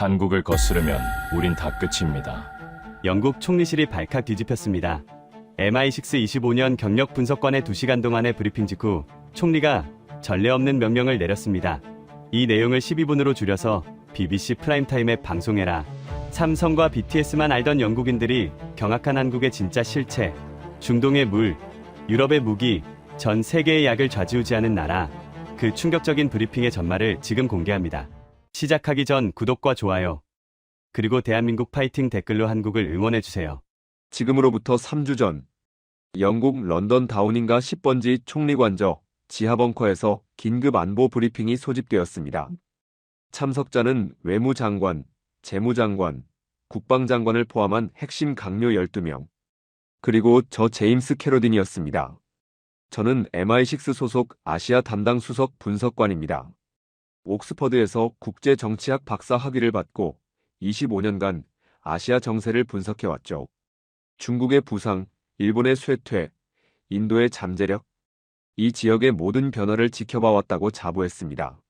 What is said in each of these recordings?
한국을 거스르면 우린 다 끝입니다. 영국 총리실이 발칵 뒤집혔습니다. MI6 25년 경력 분석관의 2시간 동안의 브리핑 직후 총리가 전례 없는 명령을 내렸습니다. 이 내용을 12분으로 줄여서 BBC 프라임타임에 방송해라. 삼성과 BTS만 알던 영국인들이 경악한 한국의 진짜 실체, 중동의 물, 유럽의 무기, 전 세계의 약을 좌지우지하는 나라, 그 충격적인 브리핑의 전말을 지금 공개합니다. 시작하기 전 구독과 좋아요, 그리고 대한민국 파이팅 댓글로 한국을 응원해주세요. 지금으로부터 3주 전, 영국 런던 다우닝가 10번지 총리관저 지하벙커에서 긴급 안보 브리핑이 소집되었습니다. 참석자는 외무장관, 재무장관, 국방장관을 포함한 핵심 강요 12명, 그리고 저 제임스 캐로딘이었습니다. 저는 MI6 소속 아시아 담당 수석 분석관입니다. 옥스퍼드에서 국제정치학 박사 학위를 받고 25년간 아시아 정세를 분석해왔죠. 중국의 부상, 일본의 쇠퇴, 인도의 잠재력, 이 지역의 모든 변화를 지켜봐왔다고 자부했습니다.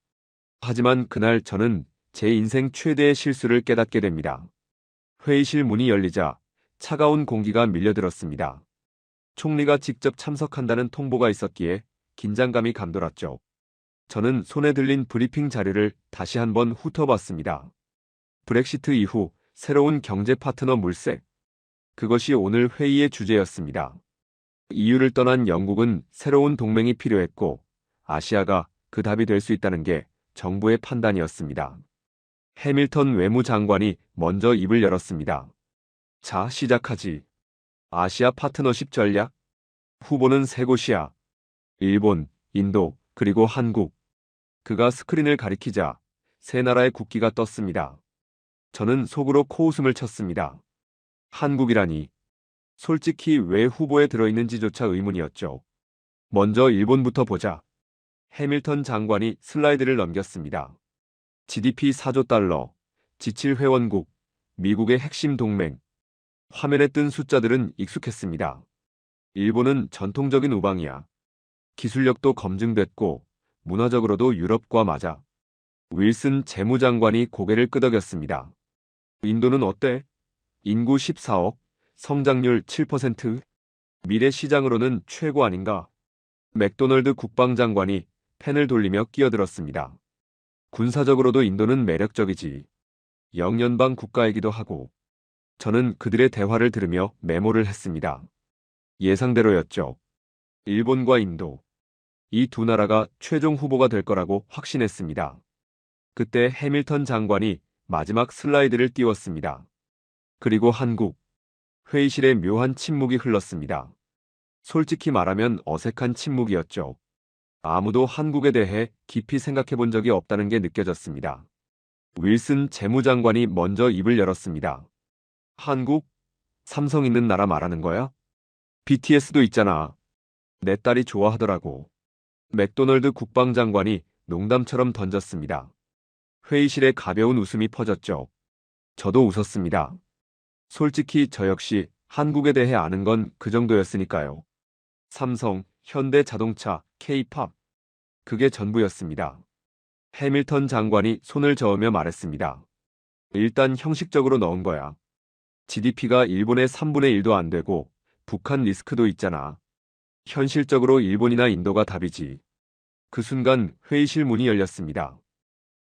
하지만 그날 저는 제 인생 최대의 실수를 깨닫게 됩니다. 회의실 문이 열리자 차가운 공기가 밀려들었습니다. 총리가 직접 참석한다는 통보가 있었기에 긴장감이 감돌았죠. 저는 손에 들린 브리핑 자료를 다시 한번 훑어봤습니다. 브렉시트 이후 새로운 경제 파트너 물색. 그것이 오늘 회의의 주제였습니다. EU를 떠난 영국은 새로운 동맹이 필요했고 아시아가 그 답이 될 수 있다는 게 정부의 판단이었습니다. 해밀턴 외무장관이 먼저 입을 열었습니다. 자, 시작하지. 아시아 파트너십 전략? 후보는 세 곳이야. 일본, 인도, 그리고 한국. 그가 스크린을 가리키자 세 나라의 국기가 떴습니다. 저는 속으로 코웃음을 쳤습니다. 한국이라니. 솔직히 왜 후보에 들어있는지조차 의문이었죠. 먼저 일본부터 보자. 해밀턴 장관이 슬라이드를 넘겼습니다. GDP 4조 달러, 지칠 회원국, 미국의 핵심 동맹. 화면에 뜬 숫자들은 익숙했습니다. 일본은 전통적인 우방이야. 기술력도 검증됐고 문화적으로도 유럽과 맞아. 윌슨 재무장관이 고개를 끄덕였습니다. 인도는 어때? 인구 14억, 성장률 7%, 미래 시장으로는 최고 아닌가? 맥도널드 국방장관이 펜을 돌리며 끼어들었습니다. 군사적으로도 인도는 매력적이지. 영연방 국가이기도 하고. 저는 그들의 대화를 들으며 메모를 했습니다. 예상대로였죠. 일본과 인도. 이 두 나라가 최종 후보가 될 거라고 확신했습니다. 그때 해밀턴 장관이 마지막 슬라이드를 띄웠습니다. 그리고 한국. 회의실에 묘한 침묵이 흘렀습니다. 솔직히 말하면 어색한 침묵이었죠. 아무도 한국에 대해 깊이 생각해 본 적이 없다는 게 느껴졌습니다. 윌슨 재무장관이 먼저 입을 열었습니다. 한국? 삼성 있는 나라 말하는 거야? BTS도 있잖아. 내 딸이 좋아하더라고. 맥도널드 국방장관이 농담처럼 던졌습니다. 회의실에 가벼운 웃음이 퍼졌죠. 저도 웃었습니다. 솔직히 저 역시 한국에 대해 아는 건 그 정도였으니까요. 삼성, 현대자동차, K-팝. 그게 전부였습니다. 해밀턴 장관이 손을 저으며 말했습니다. 일단 형식적으로 넣은 거야. GDP가 일본의 3분의 1도 안 되고 북한 리스크도 있잖아. 현실적으로 일본이나 인도가 답이지. 그 순간 회의실 문이 열렸습니다.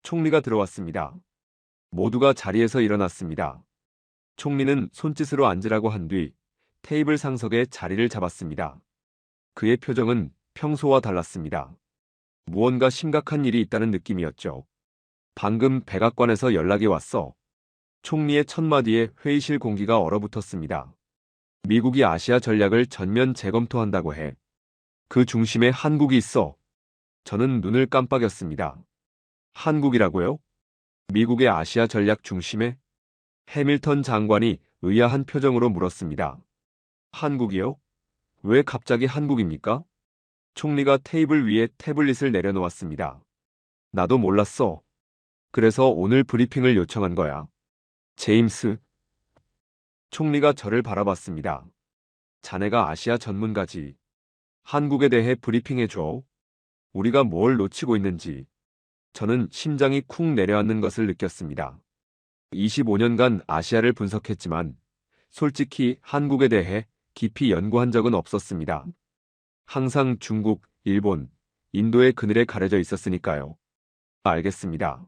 총리가 들어왔습니다. 모두가 자리에서 일어났습니다. 총리는 손짓으로 앉으라고 한 뒤 테이블 상석에 자리를 잡았습니다. 그의 표정은 평소와 달랐습니다. 무언가 심각한 일이 있다는 느낌이었죠. 방금 백악관에서 연락이 왔어. 총리의 첫 마디에 회의실 공기가 얼어붙었습니다. 미국이 아시아 전략을 전면 재검토한다고 해. 그 중심에 한국이 있어. 저는 눈을 깜빡였습니다. 한국이라고요? 미국의 아시아 전략 중심에? 해밀턴 장관이 의아한 표정으로 물었습니다. 한국이요? 왜 갑자기 한국입니까? 총리가 테이블 위에 태블릿을 내려놓았습니다. 나도 몰랐어. 그래서 오늘 브리핑을 요청한 거야. 제임스. 총리가 저를 바라봤습니다. 자네가 아시아 전문가지. 한국에 대해 브리핑해줘. 우리가 뭘 놓치고 있는지. 저는 심장이 쿵 내려앉는 것을 느꼈습니다. 25년간 아시아를 분석했지만 솔직히 한국에 대해 깊이 연구한 적은 없었습니다. 항상 중국, 일본, 인도의 그늘에 가려져 있었으니까요. 알겠습니다.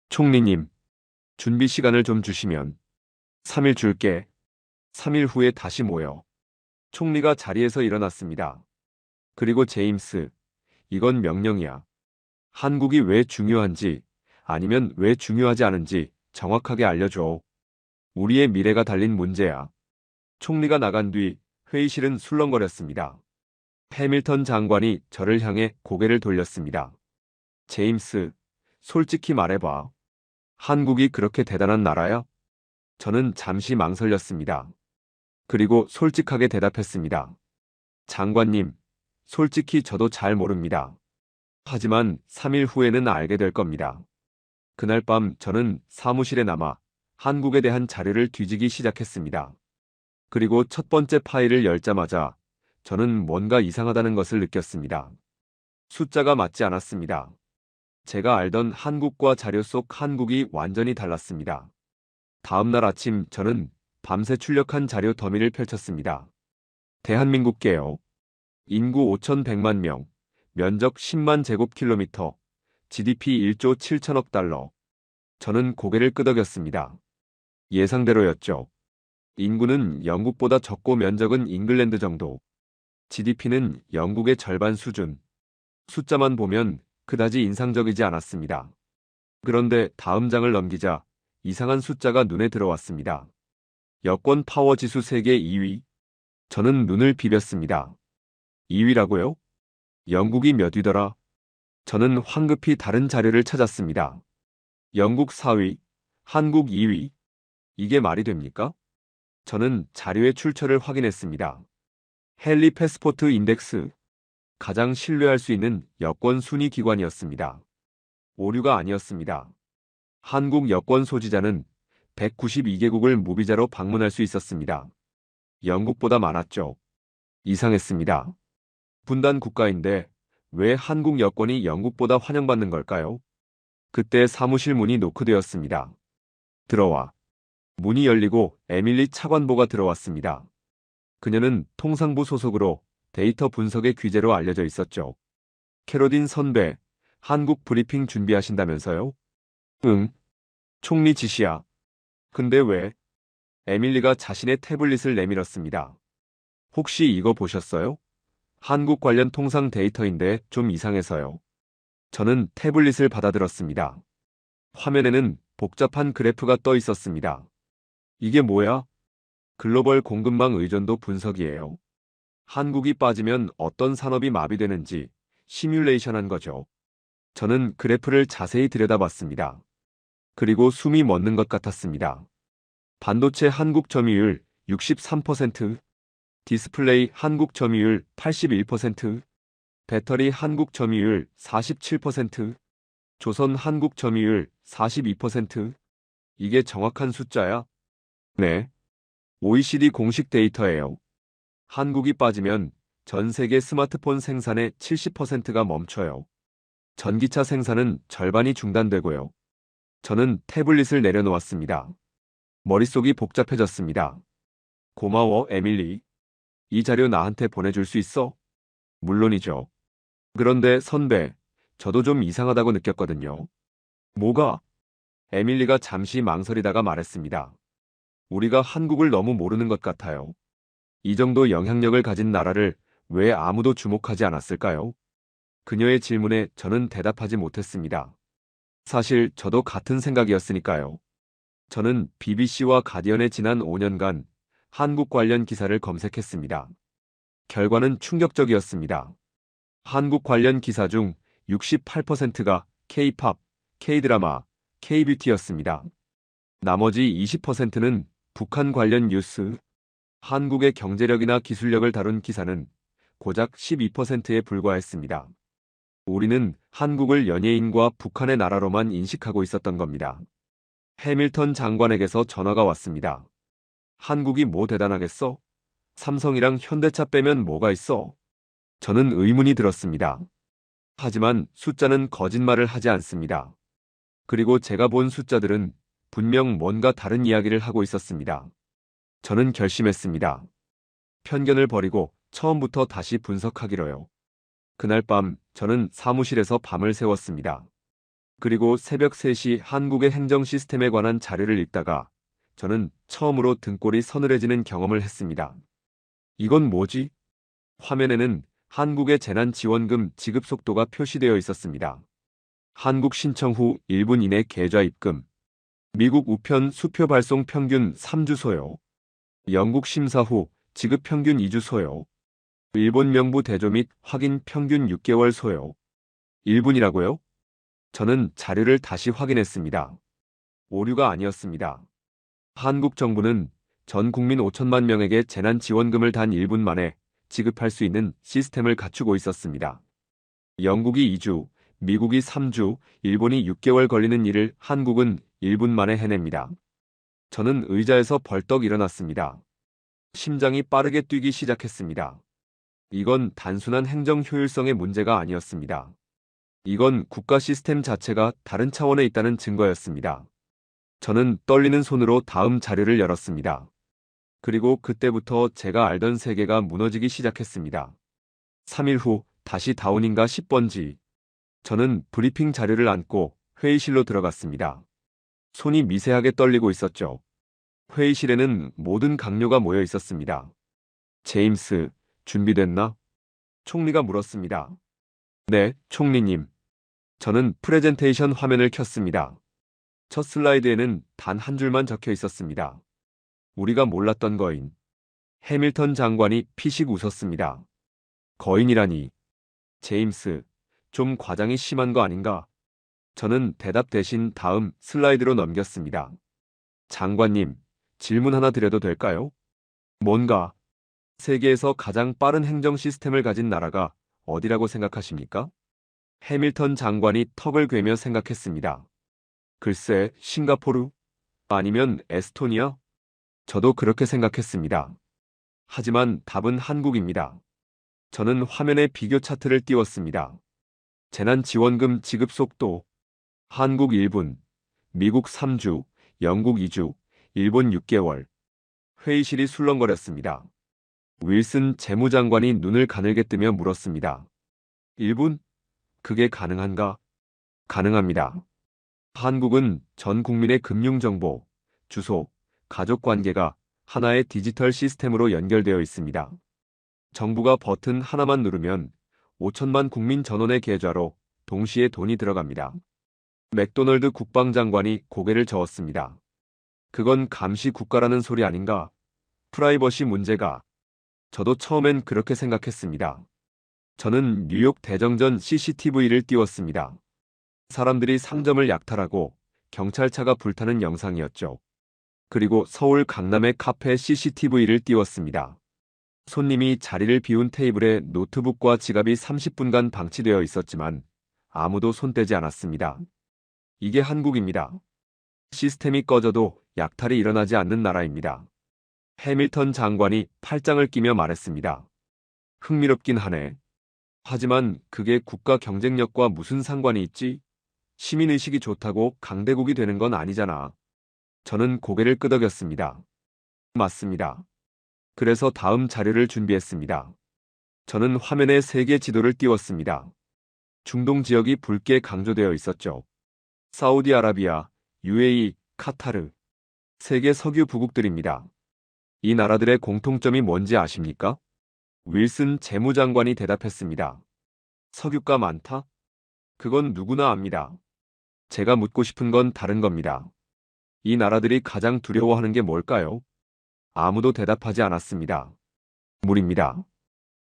총리님, 준비 시간을 좀 주시면 3일 줄게. 3일 후에 다시 모여. 총리가 자리에서 일어났습니다. 그리고 제임스, 이건 명령이야. 한국이 왜 중요한지 아니면 왜 중요하지 않은지 정확하게 알려줘. 우리의 미래가 달린 문제야. 총리가 나간 뒤 회의실은 술렁거렸습니다. 해밀턴 장관이 저를 향해 고개를 돌렸습니다. 제임스, 솔직히 말해봐. 한국이 그렇게 대단한 나라야? 저는 잠시 망설였습니다. 그리고 솔직하게 대답했습니다. 장관님, 솔직히 저도 잘 모릅니다. 하지만 3일 후에는 알게 될 겁니다. 그날 밤 저는 사무실에 남아 한국에 대한 자료를 뒤지기 시작했습니다. 그리고 첫 번째 파일을 열자마자 저는 뭔가 이상하다는 것을 느꼈습니다. 숫자가 맞지 않았습니다. 제가 알던 한국과 자료 속 한국이 완전히 달랐습니다. 다음 날 아침 저는 밤새 출력한 자료 더미를 펼쳤습니다. 대한민국계요. 인구 5,100만 명, 면적 10만 제곱킬로미터, GDP 1조 7천억 달러. 저는 고개를 끄덕였습니다. 예상대로였죠. 인구는 영국보다 적고 면적은 잉글랜드 정도. GDP는 영국의 절반 수준. 숫자만 보면 그다지 인상적이지 않았습니다. 그런데 다음 장을 넘기자 이상한 숫자가 눈에 들어왔습니다. 여권 파워 지수 세계 2위. 저는 눈을 비볐습니다. 2위라고요? 영국이 몇 위더라? 저는 황급히 다른 자료를 찾았습니다. 영국 4위, 한국 2위. 이게 말이 됩니까? 저는 자료의 출처를 확인했습니다. 헨리 패스포트 인덱스. 가장 신뢰할 수 있는 여권 순위 기관이었습니다. 오류가 아니었습니다. 한국 여권 소지자는 192개국을 무비자로 방문할 수 있었습니다. 영국보다 많았죠. 이상했습니다. 분단 국가인데 왜 한국 여권이 영국보다 환영받는 걸까요? 그때 사무실 문이 노크되었습니다. 들어와. 문이 열리고 에밀리 차관보가 들어왔습니다. 그녀는 통상부 소속으로 데이터 분석의 귀재로 알려져 있었죠. 캐로딘 선배, 한국 브리핑 준비하신다면서요? 응. 총리 지시야. 근데 왜? 에밀리가 자신의 태블릿을 내밀었습니다. 혹시 이거 보셨어요? 한국 관련 통상 데이터인데 좀 이상해서요. 저는 태블릿을 받아들었습니다. 화면에는 복잡한 그래프가 떠 있었습니다. 이게 뭐야? 글로벌 공급망 의존도 분석이에요. 한국이 빠지면 어떤 산업이 마비되는지 시뮬레이션한 거죠. 저는 그래프를 자세히 들여다봤습니다. 그리고 숨이 멎는 것 같았습니다. 반도체 한국 점유율 63%, 디스플레이 한국 점유율 81%, 배터리 한국 점유율 47%, 조선 한국 점유율 42%. 이게 정확한 숫자야? 네. OECD 공식 데이터예요. 한국이 빠지면 전 세계 스마트폰 생산의 70%가 멈춰요. 전기차 생산은 절반이 중단되고요. 저는 태블릿을 내려놓았습니다. 머릿속이 복잡해졌습니다. 고마워, 에밀리. 이 자료 나한테 보내줄 수 있어? 물론이죠. 그런데 선배, 저도 좀 이상하다고 느꼈거든요. 뭐가? 에밀리가 잠시 망설이다가 말했습니다. 우리가 한국을 너무 모르는 것 같아요. 이 정도 영향력을 가진 나라를 왜 아무도 주목하지 않았을까요? 그녀의 질문에 저는 대답하지 못했습니다. 사실 저도 같은 생각이었으니까요. 저는 BBC와 가디언의 지난 5년간 한국 관련 기사를 검색했습니다. 결과는 충격적이었습니다. 한국 관련 기사 중 68%가 K-팝, K-드라마, K-뷰티였습니다. 나머지 20%는 북한 관련 뉴스, 한국의 경제력이나 기술력을 다룬 기사는 고작 12%에 불과했습니다. 우리는 한국을 연예인과 북한의 나라로만 인식하고 있었던 겁니다. 해밀턴 장관에게서 전화가 왔습니다. 한국이 뭐 대단하겠어? 삼성이랑 현대차 빼면 뭐가 있어? 저는 의문이 들었습니다. 하지만 숫자는 거짓말을 하지 않습니다. 그리고 제가 본 숫자들은 분명 뭔가 다른 이야기를 하고 있었습니다. 저는 결심했습니다. 편견을 버리고 처음부터 다시 분석하기로요. 그날 밤 저는 사무실에서 밤을 새웠습니다. 그리고 새벽 3시 한국의 행정 시스템에 관한 자료를 읽다가 저는 처음으로 등골이 서늘해지는 경험을 했습니다. 이건 뭐지? 화면에는 한국의 재난지원금 지급 속도가 표시되어 있었습니다. 한국 신청 후 1분 이내 계좌 입금. 미국 우편 수표 발송 평균 3주 소요. 영국 심사 후 지급 평균 2주 소요. 일본 명부 대조 및 확인 평균 6개월 소요. 1분이라고요? 저는 자료를 다시 확인했습니다. 오류가 아니었습니다. 한국 정부는 전 국민 5천만 명에게 재난지원금을 단 1분 만에 지급할 수 있는 시스템을 갖추고 있었습니다. 영국이 2주, 미국이 3주, 일본이 6개월 걸리는 일을 한국은 1분 만에 해냅니다. 저는 의자에서 벌떡 일어났습니다. 심장이 빠르게 뛰기 시작했습니다. 이건 단순한 행정 효율성의 문제가 아니었습니다. 이건 국가 시스템 자체가 다른 차원에 있다는 증거였습니다. 저는 떨리는 손으로 다음 자료를 열었습니다. 그리고 그때부터 제가 알던 세계가 무너지기 시작했습니다. 3일 후 다시 다운인가 10번지. 저는 브리핑 자료를 안고 회의실로 들어갔습니다. 손이 미세하게 떨리고 있었죠. 회의실에는 모든 강요가 모여 있었습니다. 제임스, 준비됐나? 총리가 물었습니다. 네, 총리님. 저는 프레젠테이션 화면을 켰습니다. 첫 슬라이드에는 단 한 줄만 적혀 있었습니다. 우리가 몰랐던 거인. 해밀턴 장관이 피식 웃었습니다. 거인이라니. 제임스, 좀 과장이 심한 거 아닌가? 저는 대답 대신 다음 슬라이드로 넘겼습니다. 장관님, 질문 하나 드려도 될까요? 뭔가? 세계에서 가장 빠른 행정 시스템을 가진 나라가 어디라고 생각하십니까? 해밀턴 장관이 턱을 괴며 생각했습니다. 글쎄, 싱가포르? 아니면 에스토니아? 저도 그렇게 생각했습니다. 하지만 답은 한국입니다. 저는 화면에 비교 차트를 띄웠습니다. 재난지원금 지급 속도. 한국 1분, 미국 3주, 영국 2주, 일본 6개월. 회의실이 술렁거렸습니다. 윌슨 재무장관이 눈을 가늘게 뜨며 물었습니다. 1분? 그게 가능한가? 가능합니다. 한국은 전 국민의 금융정보, 주소, 가족관계가 하나의 디지털 시스템으로 연결되어 있습니다. 정부가 버튼 하나만 누르면 5천만 국민 전원의 계좌로 동시에 돈이 들어갑니다. 맥도널드 국방장관이 고개를 저었습니다. 그건 감시 국가라는 소리 아닌가? 프라이버시 문제가. 저도 처음엔 그렇게 생각했습니다. 저는 뉴욕 대정전 CCTV를 띄웠습니다. 사람들이 상점을 약탈하고 경찰차가 불타는 영상이었죠. 그리고 서울 강남의 카페 CCTV를 띄웠습니다. 손님이 자리를 비운 테이블에 노트북과 지갑이 30분간 방치되어 있었지만 아무도 손대지 않았습니다. 이게 한국입니다. 시스템이 꺼져도 약탈이 일어나지 않는 나라입니다. 해밀턴 장관이 팔짱을 끼며 말했습니다. 흥미롭긴 하네. 하지만 그게 국가 경쟁력과 무슨 상관이 있지? 시민의식이 좋다고 강대국이 되는 건 아니잖아. 저는 고개를 끄덕였습니다. 맞습니다. 그래서 다음 자료를 준비했습니다. 저는 화면에 세계 지도를 띄웠습니다. 중동 지역이 붉게 강조되어 있었죠. 사우디아라비아, UAE, 카타르. 세계 석유 부국들입니다. 이 나라들의 공통점이 뭔지 아십니까? 윌슨 재무장관이 대답했습니다. 석유가 많다? 그건 누구나 압니다. 제가 묻고 싶은 건 다른 겁니다. 이 나라들이 가장 두려워하는 게 뭘까요? 아무도 대답하지 않았습니다. 물입니다.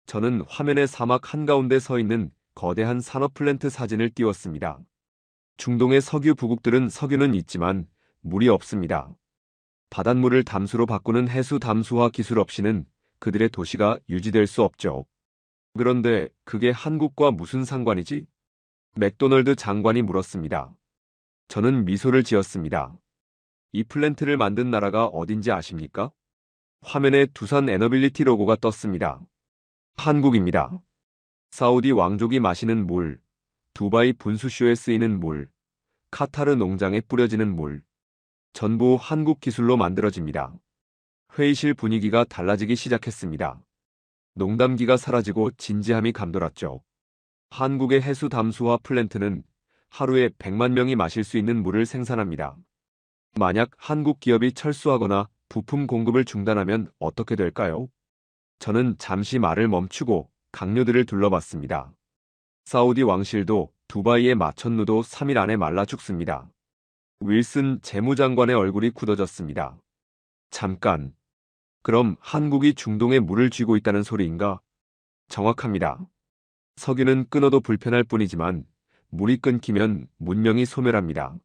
저는 화면의 사막 한가운데 서 있는 거대한 산업 플랜트 사진을 띄웠습니다. 중동의 석유 부국들은 석유는 있지만 물이 없습니다. 바닷물을 담수로 바꾸는 해수 담수화 기술 없이는 그들의 도시가 유지될 수 없죠. 그런데 그게 한국과 무슨 상관이지? 맥도널드 장관이 물었습니다. 저는 미소를 지었습니다. 이 플랜트를 만든 나라가 어딘지 아십니까? 화면에 두산 에너빌리티 로고가 떴습니다. 한국입니다. 사우디 왕족이 마시는 물, 두바이 분수쇼에 쓰이는 물, 카타르 농장에 뿌려지는 물. 전부 한국 기술로 만들어집니다. 회의실 분위기가 달라지기 시작했습니다. 농담기가 사라지고 진지함이 감돌았죠. 한국의 해수 담수화 플랜트는 하루에 100만 명이 마실 수 있는 물을 생산합니다. 만약 한국 기업이 철수하거나 부품 공급을 중단하면 어떻게 될까요? 저는 잠시 말을 멈추고 강료들을 둘러봤습니다. 사우디 왕실도 두바이의 마천루도 3일 안에 말라 죽습니다. 윌슨 재무장관의 얼굴이 굳어졌습니다. 잠깐. 그럼 한국이 중동에 물을 쥐고 있다는 소리인가? 정확합니다. 석유는 끊어도 불편할 뿐이지만 물이 끊기면 문명이 소멸합니다.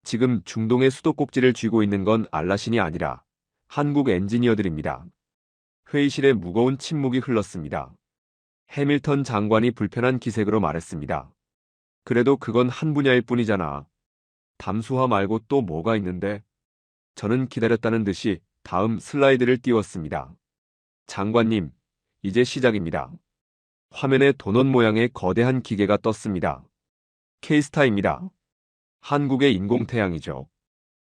지금 중동의 수도꼭지를 쥐고 있는 건 알라신이 아니라 한국 엔지니어들입니다. 회의실에 무거운 침묵이 흘렀습니다. 해밀턴 장관이 불편한 기색으로 말했습니다. 그래도 그건 한 분야일 뿐이잖아. 담수화 말고 또 뭐가 있는데? 저는 기다렸다는 듯이 다음 슬라이드를 띄웠습니다. 장관님, 이제 시작입니다. 화면에 도넛 모양의 거대한 기계가 떴습니다. 케이스타입니다. 한국의 인공태양이죠.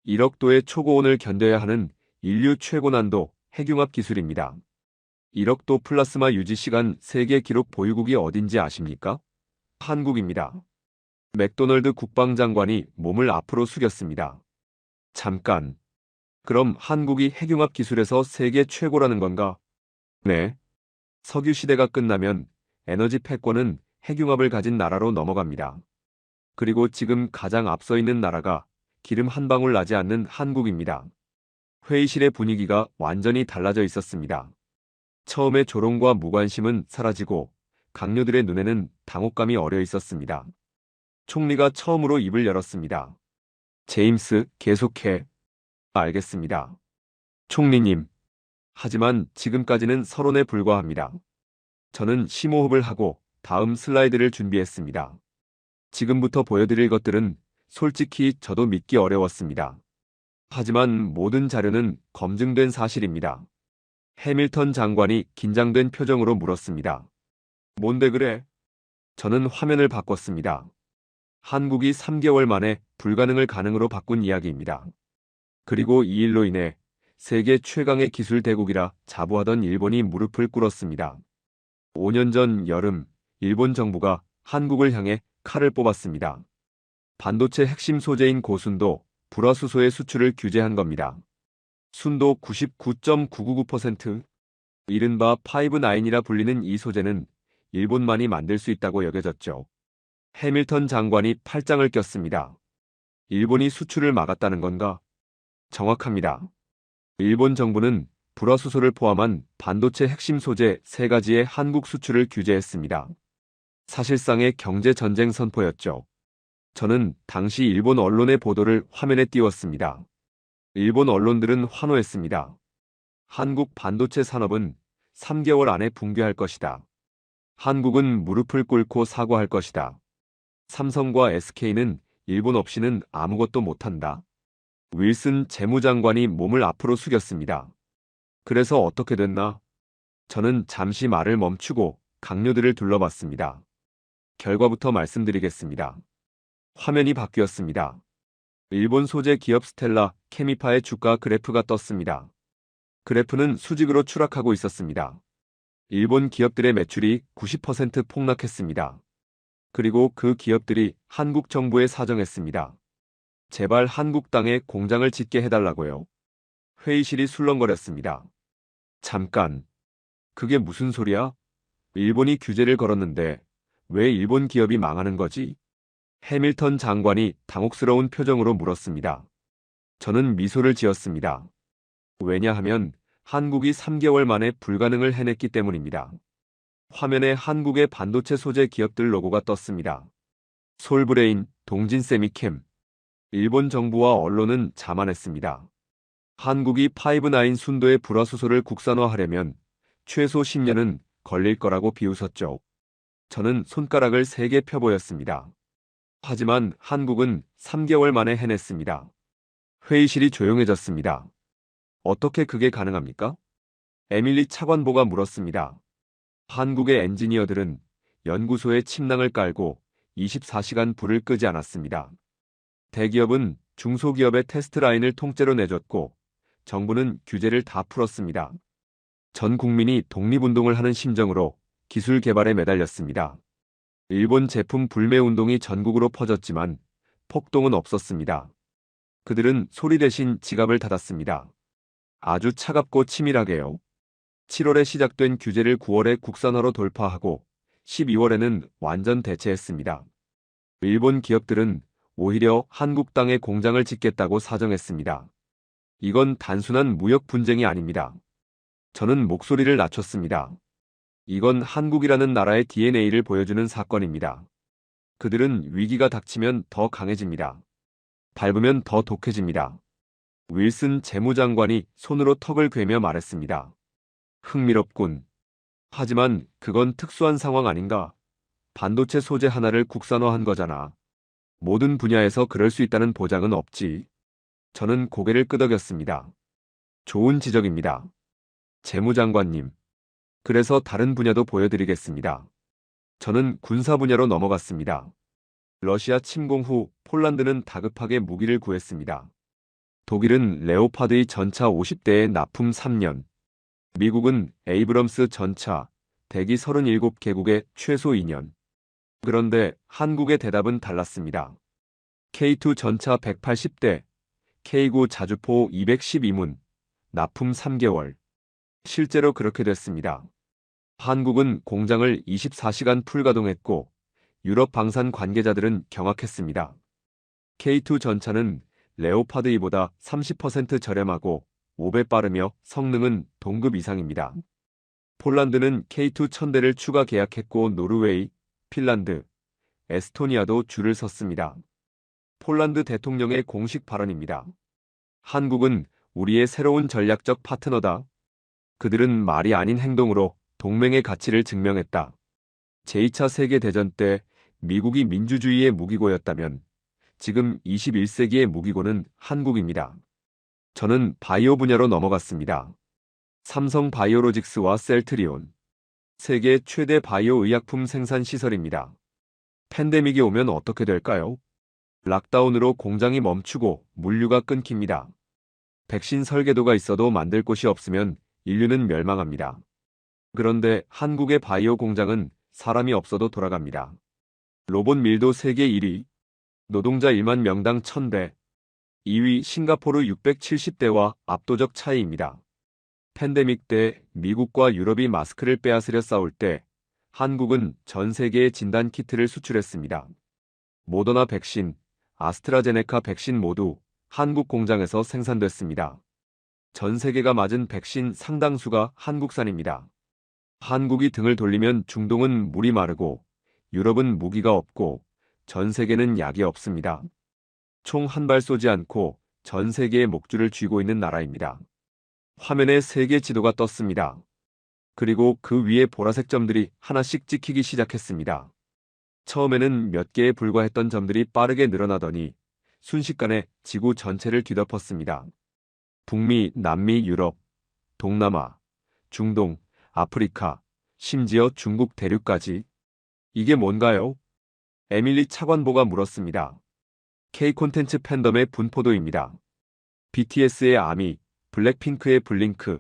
1억 도의 초고온을 견뎌야 하는 인류 최고 난도 핵융합 기술입니다. 1억 도 플라스마 유지 시간 세계 기록 보유국이 어딘지 아십니까? 한국입니다. 맥도널드 국방장관이 몸을 앞으로 숙였습니다. 잠깐. 그럼 한국이 핵융합 기술에서 세계 최고라는 건가? 네. 석유 시대가 끝나면 에너지 패권은 핵융합을 가진 나라로 넘어갑니다. 그리고 지금 가장 앞서 있는 나라가 기름 한 방울 나지 않는 한국입니다. 회의실의 분위기가 완전히 달라져 있었습니다. 처음에 조롱과 무관심은 사라지고 강료들의 눈에는 당혹감이 어려 있었습니다. 총리가 처음으로 입을 열었습니다. 제임스, 계속해. 알겠습니다. 총리님. 하지만 지금까지는 서론에 불과합니다. 저는 심호흡을 하고 다음 슬라이드를 준비했습니다. 지금부터 보여드릴 것들은 솔직히 저도 믿기 어려웠습니다. 하지만 모든 자료는 검증된 사실입니다. 해밀턴 장관이 긴장된 표정으로 물었습니다. 뭔데 그래? 저는 화면을 바꿨습니다. 한국이 3개월 만에 불가능을 가능으로 바꾼 이야기입니다. 그리고 이 일로 인해 세계 최강의 기술 대국이라 자부하던 일본이 무릎을 꿇었습니다. 5년 전 여름, 일본 정부가 한국을 향해 칼을 뽑았습니다. 반도체 핵심 소재인 고순도, 불화수소의 수출을 규제한 겁니다. 순도 99.999%, 이른바 5-9이라 불리는 이 소재는 일본만이 만들 수 있다고 여겨졌죠. 해밀턴 장관이 팔짱을 꼈습니다. 일본이 수출을 막았다는 건가? 정확합니다. 일본 정부는 불화수소를 포함한 반도체 핵심 소재 3가지의 한국 수출을 규제했습니다. 사실상의 경제전쟁 선포였죠. 저는 당시 일본 언론의 보도를 화면에 띄웠습니다. 일본 언론들은 환호했습니다. 한국 반도체 산업은 3개월 안에 붕괴할 것이다. 한국은 무릎을 꿇고 사과할 것이다. 삼성과 SK는 일본 없이는 아무것도 못한다. 윌슨 재무장관이 몸을 앞으로 숙였습니다. 그래서 어떻게 됐나? 저는 잠시 말을 멈추고 강료들을 둘러봤습니다. 결과부터 말씀드리겠습니다. 화면이 바뀌었습니다. 일본 소재 기업 스텔라 케미파의 주가 그래프가 떴습니다. 그래프는 수직으로 추락하고 있었습니다. 일본 기업들의 매출이 90% 폭락했습니다. 그리고 그 기업들이 한국 정부에 사정했습니다. 제발 한국 땅에 공장을 짓게 해달라고요. 회의실이 술렁거렸습니다. 잠깐. 그게 무슨 소리야? 일본이 규제를 걸었는데 왜 일본 기업이 망하는 거지? 해밀턴 장관이 당혹스러운 표정으로 물었습니다. 저는 미소를 지었습니다. 왜냐하면 한국이 3개월 만에 불가능을 해냈기 때문입니다. 화면에 한국의 반도체 소재 기업들 로고가 떴습니다. 솔브레인, 동진세미캠. 일본 정부와 언론은 자만했습니다. 한국이 5-9 순도의 불화수소를 국산화하려면 최소 10년은 걸릴 거라고 비웃었죠. 저는 손가락을 3개 펴보였습니다. 하지만 한국은 3개월 만에 해냈습니다. 회의실이 조용해졌습니다. 어떻게 그게 가능합니까? 에밀리 차관보가 물었습니다. 한국의 엔지니어들은 연구소에 침낭을 깔고 24시간 불을 끄지 않았습니다. 대기업은 중소기업의 테스트 라인을 통째로 내줬고 정부는 규제를 다 풀었습니다. 전 국민이 독립운동을 하는 심정으로 기술 개발에 매달렸습니다. 일본 제품 불매 운동이 전국으로 퍼졌지만 폭동은 없었습니다. 그들은 소리 대신 지갑을 닫았습니다. 아주 차갑고 치밀하게요. 7월에 시작된 규제를 9월에 국산화로 돌파하고 12월에는 완전 대체했습니다. 일본 기업들은 오히려 한국 땅에 공장을 짓겠다고 사정했습니다. 이건 단순한 무역 분쟁이 아닙니다. 저는 목소리를 낮췄습니다. 이건 한국이라는 나라의 DNA를 보여주는 사건입니다. 그들은 위기가 닥치면 더 강해집니다. 밟으면 더 독해집니다. 윌슨 재무장관이 손으로 턱을 괴며 말했습니다. 흥미롭군. 하지만 그건 특수한 상황 아닌가? 반도체 소재 하나를 국산화한 거잖아. 모든 분야에서 그럴 수 있다는 보장은 없지. 저는 고개를 끄덕였습니다. 좋은 지적입니다. 재무장관님. 그래서 다른 분야도 보여드리겠습니다. 저는 군사 분야로 넘어갔습니다. 러시아 침공 후 폴란드는 다급하게 무기를 구했습니다. 독일은 레오파드 전차 50대에 납품 3년. 미국은 에이브럼스 전차 대기 37개국에 최소 2년. 그런데 한국의 대답은 달랐습니다. K2 전차 180대, K9 자주포 212문, 납품 3개월. 실제로 그렇게 됐습니다. 한국은 공장을 24시간 풀가동했고 유럽 방산 관계자들은 경악했습니다. K2 전차는 레오파드 2보다 30% 저렴하고 5배 빠르며 성능은 동급 이상입니다. 폴란드는 K2 1000대를 추가 계약했고 노르웨이, 핀란드, 에스토니아도 줄을 섰습니다. 폴란드 대통령의 공식 발언입니다. 한국은 우리의 새로운 전략적 파트너다. 그들은 말이 아닌 행동으로 동맹의 가치를 증명했다. 제2차 세계대전 때 미국이 민주주의의 무기고였다면 지금 21세기의 무기고는 한국입니다. 저는 바이오 분야로 넘어갔습니다. 삼성 바이오로직스와 셀트리온. 세계 최대 바이오 의약품 생산 시설입니다. 팬데믹이 오면 어떻게 될까요? 락다운으로 공장이 멈추고 물류가 끊깁니다. 백신 설계도가 있어도 만들 곳이 없으면 인류는 멸망합니다. 그런데 한국의 바이오 공장은 사람이 없어도 돌아갑니다. 로봇 밀도 세계 1위, 노동자 1만 명당 1000대, 2위 싱가포르 670대와 압도적 차이입니다. 팬데믹 때 미국과 유럽이 마스크를 빼앗으려 싸울 때 한국은 전 세계에 진단 키트를 수출했습니다. 모더나 백신, 아스트라제네카 백신 모두 한국 공장에서 생산됐습니다. 전 세계가 맞은 백신 상당수가 한국산입니다. 한국이 등을 돌리면 중동은 물이 마르고 유럽은 무기가 없고 전 세계는 약이 없습니다. 총 한 발 쏘지 않고 전 세계의 목줄을 쥐고 있는 나라입니다. 화면에 세계 지도가 떴습니다. 그리고 그 위에 보라색 점들이 하나씩 찍히기 시작했습니다. 처음에는 몇 개에 불과했던 점들이 빠르게 늘어나더니 순식간에 지구 전체를 뒤덮었습니다. 북미, 남미, 유럽, 동남아, 중동, 아프리카, 심지어 중국 대륙까지. 이게 뭔가요? 에밀리 차관보가 물었습니다. K 콘텐츠 팬덤의 분포도입니다. BTS의 아미, 블랙핑크의 블링크,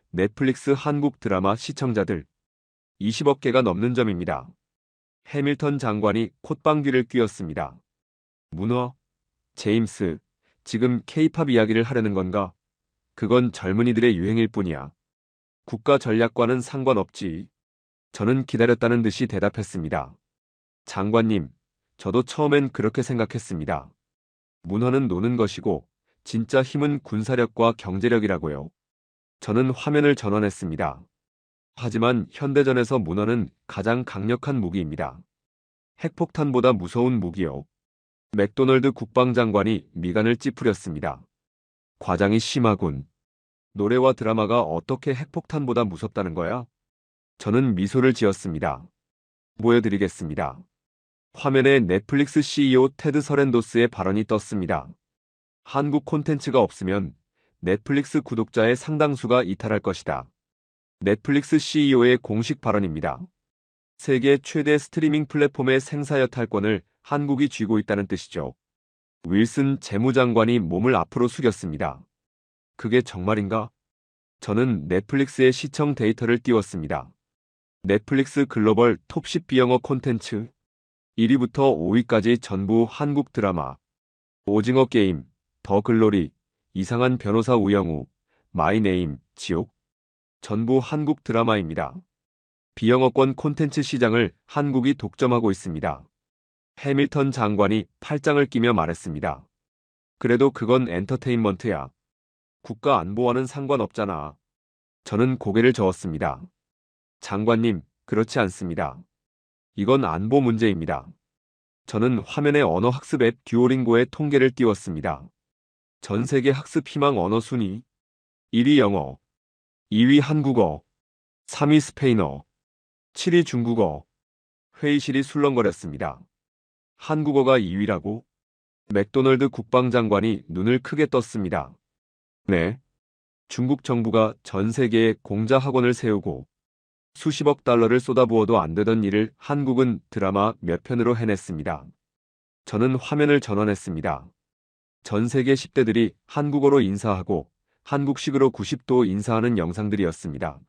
넷플릭스 한국 드라마 시청자들 20억 개가 넘는 점입니다. 해밀턴 장관이 콧방귀를 뀌었습니다. 문어, 제임스, 지금 K-팝 이야기를 하려는 건가? 그건 젊은이들의 유행일 뿐이야. 국가 전략과는 상관없지. 저는 기다렸다는 듯이 대답했습니다. 장관님, 저도 처음엔 그렇게 생각했습니다. 문화는 노는 것이고 진짜 힘은 군사력과 경제력이라고요. 저는 화면을 전환했습니다. 하지만 현대전에서 문화는 가장 강력한 무기입니다. 핵폭탄보다 무서운 무기요. 맥도널드 국방장관이 미간을 찌푸렸습니다. 과장이 심하군. 노래와 드라마가 어떻게 핵폭탄보다 무섭다는 거야? 저는 미소를 지었습니다. 보여드리겠습니다. 화면에 넷플릭스 CEO 테드 서렌도스의 발언이 떴습니다. 한국 콘텐츠가 없으면 넷플릭스 구독자의 상당수가 이탈할 것이다. 넷플릭스 CEO의 공식 발언입니다. 세계 최대 스트리밍 플랫폼의 생사여탈권을 한국이 쥐고 있다는 뜻이죠. 윌슨 재무장관이 몸을 앞으로 숙였습니다. 그게 정말인가? 저는 넷플릭스의 시청 데이터를 띄웠습니다. 넷플릭스 글로벌 톱10 비영어 콘텐츠 1위부터 5위까지 전부 한국 드라마. 오징어 게임, 더 글로리, 이상한 변호사 우영우, 마이 네임, 지옥. 전부 한국 드라마입니다. 비영어권 콘텐츠 시장을 한국이 독점하고 있습니다. 해밀턴 장관이 팔짱을 끼며 말했습니다. 그래도 그건 엔터테인먼트야. 국가 안보와는 상관없잖아. 저는 고개를 저었습니다. 장관님, 그렇지 않습니다. 이건 안보 문제입니다. 저는 화면에 언어 학습 앱 듀오링고의 통계를 띄웠습니다. 전 세계 학습 희망 언어 순위 1위 영어, 2위 한국어, 3위 스페인어, 7위 중국어. 회의실이 술렁거렸습니다. 한국어가 2위라고? 맥도널드 국방장관이 눈을 크게 떴습니다. 네. 중국 정부가 전 세계에 공자 학원을 세우고 수십억 달러를 쏟아부어도 안 되던 일을 한국은 드라마 몇 편으로 해냈습니다. 저는 화면을 전환했습니다. 전 세계 10대들이 한국어로 인사하고 한국식으로 90도 인사하는 영상들이었습니다.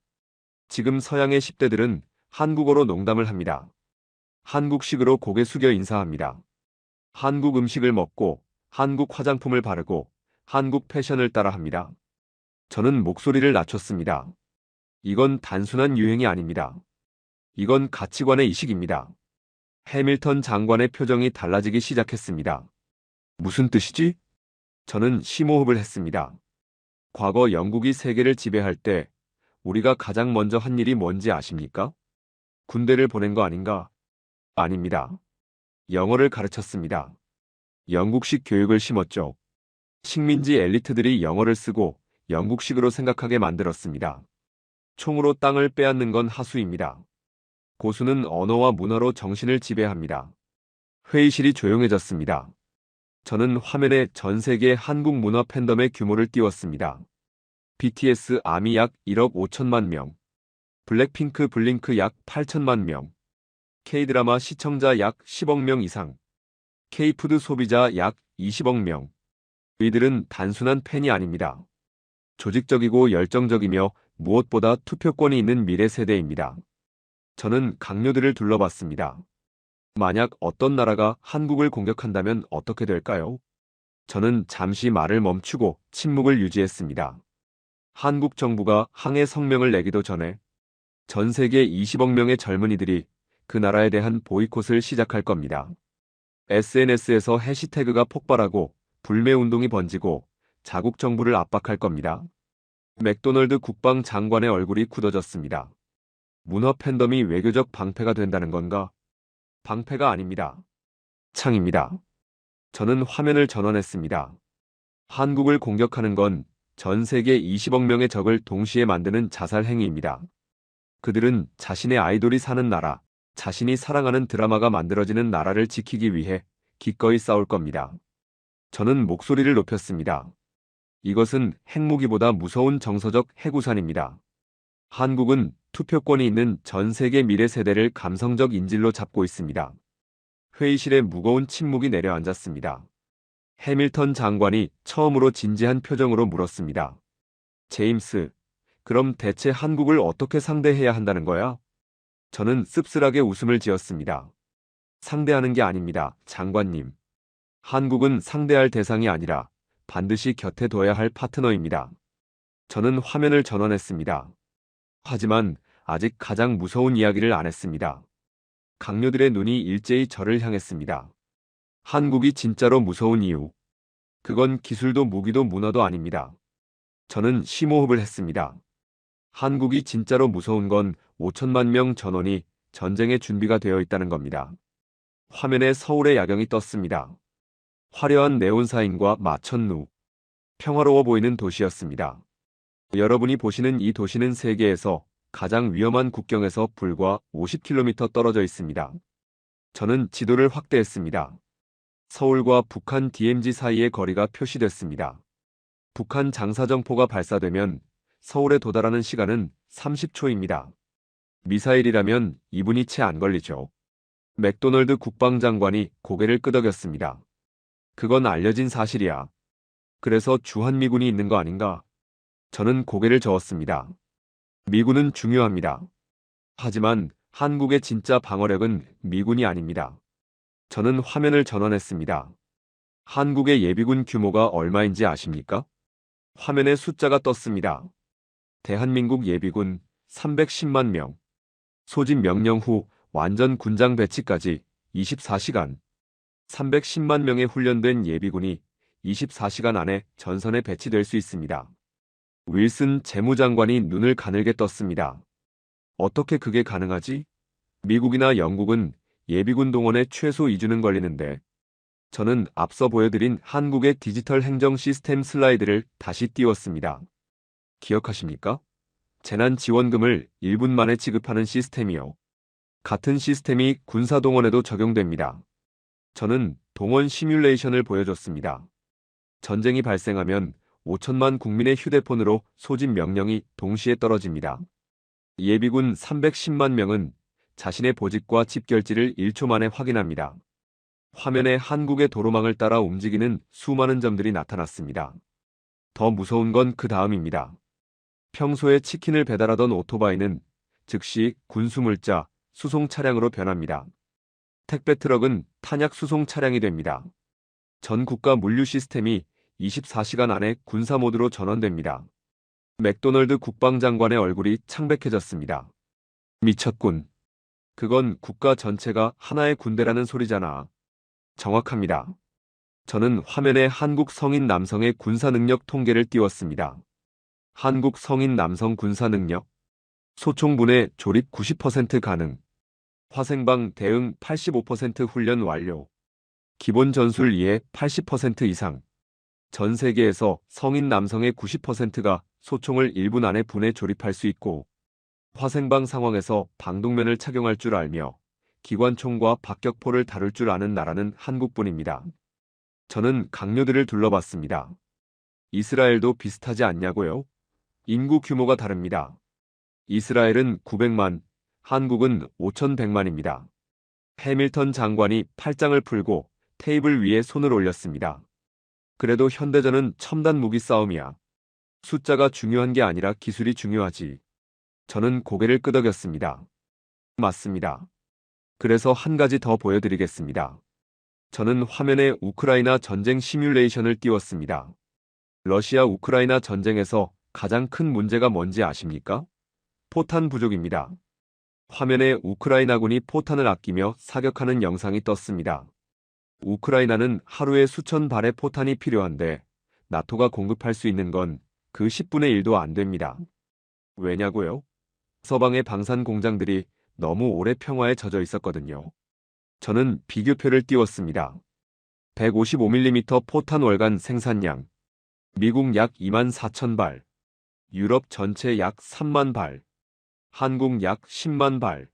지금 서양의 10대들은 한국어로 농담을 합니다. 한국식으로 고개 숙여 인사합니다. 한국 음식을 먹고 한국 화장품을 바르고 한국 패션을 따라합니다. 저는 목소리를 낮췄습니다. 이건 단순한 유행이 아닙니다. 이건 가치관의 이식입니다. 해밀턴 장관의 표정이 달라지기 시작했습니다. 무슨 뜻이지? 저는 심호흡을 했습니다. 과거 영국이 세계를 지배할 때 우리가 가장 먼저 한 일이 뭔지 아십니까? 군대를 보낸 거 아닌가? 아닙니다. 영어를 가르쳤습니다. 영국식 교육을 심었죠. 식민지 엘리트들이 영어를 쓰고 영국식으로 생각하게 만들었습니다. 총으로 땅을 빼앗는 건 하수입니다. 고수는 언어와 문화로 정신을 지배합니다. 회의실이 조용해졌습니다. 저는 화면에 전 세계 한국 문화 팬덤의 규모를 띄웠습니다. BTS 아미 약 1억 5천만 명, 블랙핑크 블링크 약 8천만 명, K드라마 시청자 약 10억 명 이상, K푸드 소비자 약 20억 명. 이들은 단순한 팬이 아닙니다. 조직적이고 열정적이며 무엇보다 투표권이 있는 미래 세대입니다. 저는 강요들을 둘러봤습니다. 만약 어떤 나라가 한국을 공격한다면 어떻게 될까요? 저는 잠시 말을 멈추고 침묵을 유지했습니다. 한국 정부가 항해 성명을 내기도 전에 전 세계 20억 명의 젊은이들이 그 나라에 대한 보이콧을 시작할 겁니다. SNS에서 해시태그가 폭발하고 불매운동이 번지고 자국 정부를 압박할 겁니다. 맥도널드 국방장관의 얼굴이 굳어졌습니다. 문화 팬덤이 외교적 방패가 된다는 건가? 방패가 아닙니다. 창입니다. 저는 화면을 전환했습니다. 한국을 공격하는 건 전 세계 20억 명의 적을 동시에 만드는 자살 행위입니다. 그들은 자신의 아이돌이 사는 나라, 자신이 사랑하는 드라마가 만들어지는 나라를 지키기 위해 기꺼이 싸울 겁니다. 저는 목소리를 높였습니다. 이것은 핵무기보다 무서운 정서적 해구산입니다. 한국은 투표권이 있는 전 세계 미래 세대를 감성적 인질로 잡고 있습니다. 회의실에 무거운 침묵이 내려앉았습니다. 해밀턴 장관이 처음으로 진지한 표정으로 물었습니다. 제임스, 그럼 대체 한국을 어떻게 상대해야 한다는 거야? 저는 씁쓸하게 웃음을 지었습니다. 상대하는 게 아닙니다, 장관님. 한국은 상대할 대상이 아니라 반드시 곁에 둬야 할 파트너입니다. 저는 화면을 전환했습니다. 하지만 아직 가장 무서운 이야기를 안 했습니다. 강요들의 눈이 일제히 저를 향했습니다. 한국이 진짜로 무서운 이유. 그건 기술도 무기도 문화도 아닙니다. 저는 심호흡을 했습니다. 한국이 진짜로 무서운 건 5천만 명 전원이 전쟁의 준비가 되어 있다는 겁니다. 화면에 서울의 야경이 떴습니다. 화려한 네온사인과 마천루. 평화로워 보이는 도시였습니다. 여러분이 보시는 이 도시는 세계에서 가장 위험한 국경에서 불과 50km 떨어져 있습니다. 저는 지도를 확대했습니다. 서울과 북한 DMZ 사이의 거리가 표시됐습니다. 북한 장사정포가 발사되면 서울에 도달하는 시간은 30초입니다. 미사일이라면 2분이 채 안 걸리죠. 맥도널드 국방장관이 고개를 끄덕였습니다. 그건 알려진 사실이야. 그래서 주한미군이 있는 거 아닌가? 저는 고개를 저었습니다. 미군은 중요합니다. 하지만 한국의 진짜 방어력은 미군이 아닙니다. 저는 화면을 전환했습니다. 한국의 예비군 규모가 얼마인지 아십니까? 화면에 숫자가 떴습니다. 대한민국 예비군 310만 명. 소집 명령 후 완전 군장 배치까지 24시간. 310만 명의 훈련된 예비군이 24시간 안에 전선에 배치될 수 있습니다. 윌슨 재무장관이 눈을 가늘게 떴습니다. 어떻게 그게 가능하지? 미국이나 영국은 예비군 동원에 최소 2주는 걸리는데 저는 앞서 보여드린 한국의 디지털 행정 시스템 슬라이드를 다시 띄웠습니다. 기억하십니까? 재난지원금을 1분 만에 지급하는 시스템이요. 같은 시스템이 군사동원에도 적용됩니다. 저는 동원 시뮬레이션을 보여줬습니다. 전쟁이 발생하면 5천만 국민의 휴대폰으로 소집 명령이 동시에 떨어집니다. 예비군 310만 명은 자신의 보직과 집결지를 1초 만에 확인합니다. 화면에 한국의 도로망을 따라 움직이는 수많은 점들이 나타났습니다. 더 무서운 건 그 다음입니다. 평소에 치킨을 배달하던 오토바이는 즉시 군수물자, 수송 차량으로 변합니다. 택배 트럭은 탄약 수송 차량이 됩니다. 전 국가 물류 시스템이 24시간 안에 군사 모드로 전환됩니다. 맥도널드 국방장관의 얼굴이 창백해졌습니다. 미쳤군. 그건 국가 전체가 하나의 군대라는 소리잖아. 정확합니다. 저는 화면에 한국 성인 남성의 군사 능력 통계를 띄웠습니다. 한국 성인 남성 군사 능력. 소총분해 조립 90% 가능. 화생방 대응 85% 훈련 완료. 기본 전술 이해 80% 이상. 전 세계에서 성인 남성의 90%가 소총을 1분 안에 분해 조립할 수 있고 화생방 상황에서 방독면을 착용할 줄 알며 기관총과 박격포를 다룰 줄 아는 나라는 한국뿐입니다. 저는 강요들을 둘러봤습니다. 이스라엘도 비슷하지 않냐고요? 인구 규모가 다릅니다. 이스라엘은 900만, 한국은 5,100만입니다. 해밀턴 장관이 팔짱을 풀고 테이블 위에 손을 올렸습니다. 그래도 현대전은 첨단 무기 싸움이야. 숫자가 중요한 게 아니라 기술이 중요하지. 저는 고개를 끄덕였습니다. 맞습니다. 그래서 한 가지 더 보여드리겠습니다. 저는 화면에 우크라이나 전쟁 시뮬레이션을 띄웠습니다. 러시아 우크라이나 전쟁에서 가장 큰 문제가 뭔지 아십니까? 포탄 부족입니다. 화면에 우크라이나군이 포탄을 아끼며 사격하는 영상이 떴습니다. 우크라이나는 하루에 수천 발의 포탄이 필요한데 나토가 공급할 수 있는 건 그 10분의 1도 안 됩니다. 왜냐고요? 서방의 방산 공장들이 너무 오래 평화에 젖어 있었거든요. 저는 비교표를 띄웠습니다. 155mm 포탄 월간 생산량. 미국 약 2만 4천 발. 유럽 전체 약 3만 발. 한국 약 10만 발.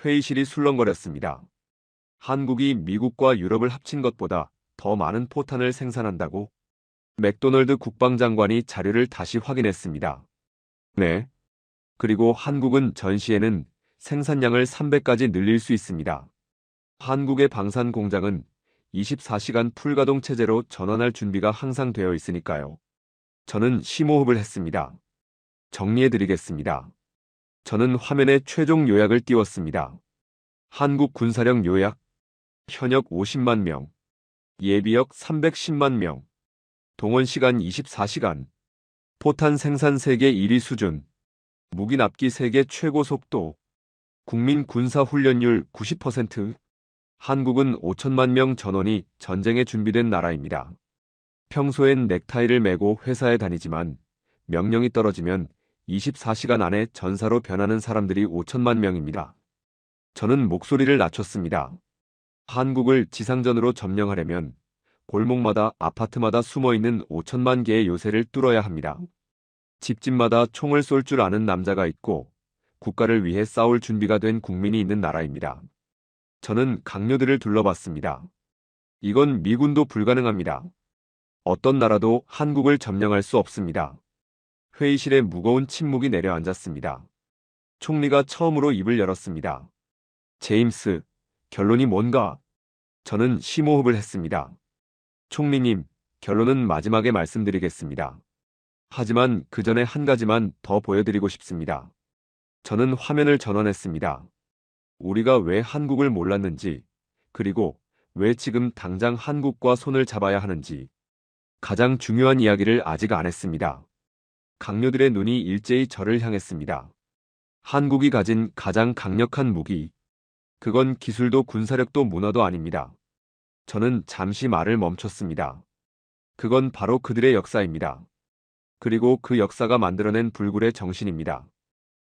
회의실이 술렁거렸습니다. 한국이 미국과 유럽을 합친 것보다 더 많은 포탄을 생산한다고? 맥도널드 국방장관이 자료를 다시 확인했습니다. 네. 그리고 한국은 전시에는 생산량을 3배까지 늘릴 수 있습니다. 한국의 방산 공장은 24시간 풀가동 체제로 전환할 준비가 항상 되어 있으니까요. 저는 심호흡을 했습니다. 정리해드리겠습니다. 저는 화면에 최종 요약을 띄웠습니다. 한국 군사력 요약. 현역 50만 명. 예비역 310만 명. 동원 시간 24시간. 포탄 생산 세계 1위 수준. 무기 납기 세계 최고 속도. 국민 군사 훈련율 90%. 한국은 5천만 명 전원이 전쟁에 준비된 나라입니다. 평소엔 넥타이를 메고 회사에 다니지만 명령이 떨어지면 24시간 안에 전사로 변하는 사람들이 5천만 명입니다. 저는 목소리를 낮췄습니다. 한국을 지상전으로 점령하려면 골목마다 아파트마다 숨어있는 5천만 개의 요새를 뚫어야 합니다. 집집마다 총을 쏠 줄 아는 남자가 있고 국가를 위해 싸울 준비가 된 국민이 있는 나라입니다. 저는 강요들을 둘러봤습니다. 이건 미군도 불가능합니다. 어떤 나라도 한국을 점령할 수 없습니다. 회의실에 무거운 침묵이 내려앉았습니다. 총리가 처음으로 입을 열었습니다. 제임스, 결론이 뭔가? 저는 심호흡을 했습니다. 총리님, 결론은 마지막에 말씀드리겠습니다. 하지만 그 전에 한 가지만 더 보여드리고 싶습니다. 저는 화면을 전원했습니다. 우리가 왜 한국을 몰랐는지, 그리고 왜 지금 당장 한국과 손을 잡아야 하는지, 가장 중요한 이야기를 아직 안 했습니다. 강요들의 눈이 일제히 저를 향했습니다. 한국이 가진 가장 강력한 무기, 그건 기술도 군사력도 문화도 아닙니다. 저는 잠시 말을 멈췄습니다. 그건 바로 그들의 역사입니다. 그리고 그 역사가 만들어낸 불굴의 정신입니다.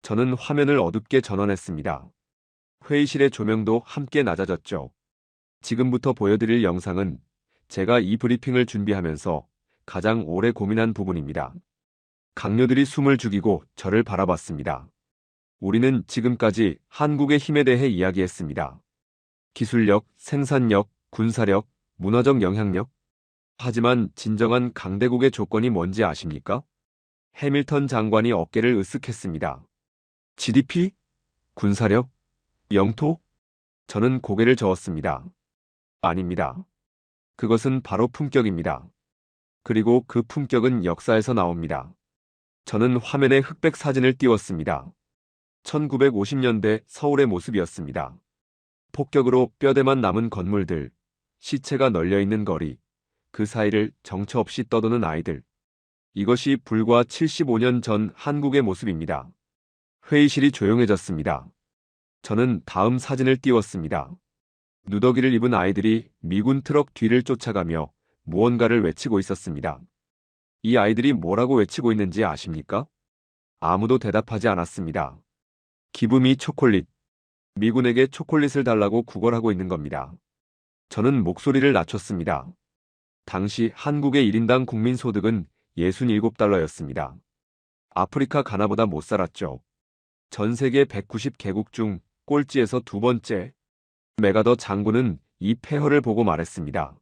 저는 화면을 어둡게 전원했습니다. 회의실의 조명도 함께 낮아졌죠. 지금부터 보여드릴 영상은 제가 이 브리핑을 준비하면서 가장 오래 고민한 부분입니다. 강요들이 숨을 죽이고 저를 바라봤습니다. 우리는 지금까지 한국의 힘에 대해 이야기했습니다. 기술력, 생산력, 군사력, 문화적 영향력. 하지만 진정한 강대국의 조건이 뭔지 아십니까? 해밀턴 장관이 어깨를 으쓱했습니다. GDP? 군사력? 영토? 저는 고개를 저었습니다. 아닙니다. 그것은 바로 품격입니다. 그리고 그 품격은 역사에서 나옵니다. 저는 화면에 흑백 사진을 띄웠습니다. 1950년대 서울의 모습이었습니다. 폭격으로 뼈대만 남은 건물들, 시체가 널려있는 거리, 그 사이를 정처 없이 떠도는 아이들. 이것이 불과 75년 전 한국의 모습입니다. 회의실이 조용해졌습니다. 저는 다음 사진을 띄웠습니다. 누더기를 입은 아이들이 미군 트럭 뒤를 쫓아가며 무언가를 외치고 있었습니다. 이 아이들이 뭐라고 외치고 있는지 아십니까? 아무도 대답하지 않았습니다. 기브미 초콜릿. 미군에게 초콜릿을 달라고 구걸하고 있는 겁니다. 저는 목소리를 낮췄습니다. 당시 한국의 1인당 국민 소득은 67달러였습니다. 아프리카 가나보다 못 살았죠. 전 세계 190개국 중 꼴찌에서 두 번째. 메가더 장군은 이 폐허를 보고 말했습니다.